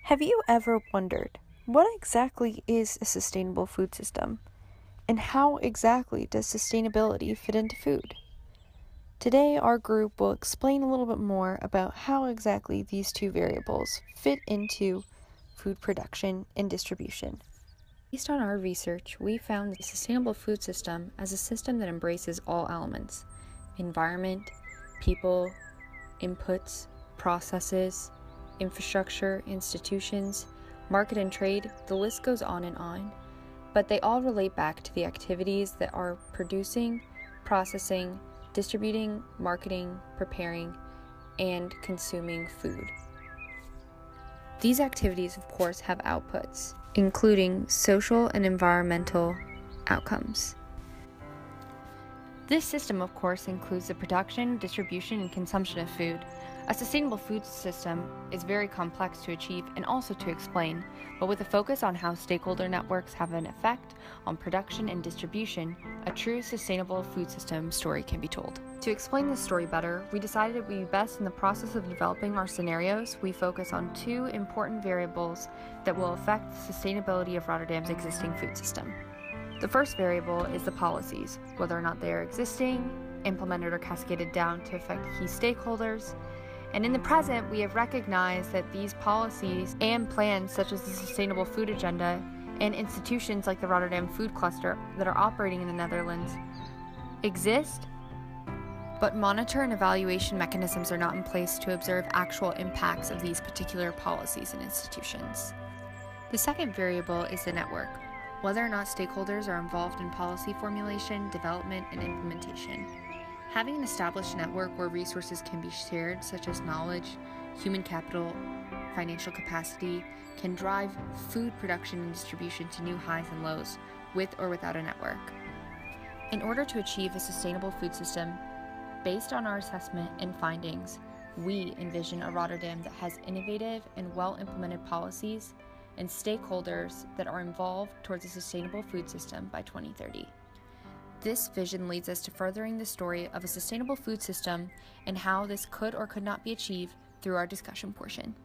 Have you ever wondered what exactly is a sustainable food system? And how exactly does sustainability fit into food? Today, our group will explain a little bit more about how exactly these two variables fit into food production and distribution. Based on our research, we found the sustainable food system as a system that embraces all elements: environment, people, inputs, processes, infrastructure, institutions, market and trade. The list goes on, but they all relate back to the activities that are producing, processing, distributing, marketing, preparing, and consuming food. These activities, of course, have outputs, including social and environmental outcomes. This system, of course, includes the production, distribution, and consumption of food. A sustainable food system is very complex to achieve and also to explain, but with a focus on how stakeholder networks have an effect on production and distribution, a true sustainable food system story can be told. To explain this story better, we decided it would be best in the process of developing our scenarios, we focus on two important variables that will affect the sustainability of Rotterdam's existing food system. The first variable is the policies, whether or not they are existing, implemented, or cascaded down to affect key stakeholders. And in the present, we have recognized that these policies and plans, such as the Sustainable Food Agenda, and institutions like the Rotterdam Food Cluster that are operating in the Netherlands, exist, but monitor and evaluation mechanisms are not in place to observe actual impacts of these particular policies and institutions. The second variable is the network, whether or not stakeholders are involved in policy formulation, development, and implementation. Having an established network where resources can be shared, such as knowledge, human capital, financial capacity, can drive food production and distribution to new highs and lows, with or without a network. In order to achieve a sustainable food system, based on our assessment and findings, we envision a Rotterdam that has innovative and well-implemented policies and stakeholders that are involved towards a sustainable food system by 2030. This vision leads us to furthering the story of a sustainable food system and how this could or could not be achieved through our discussion portion.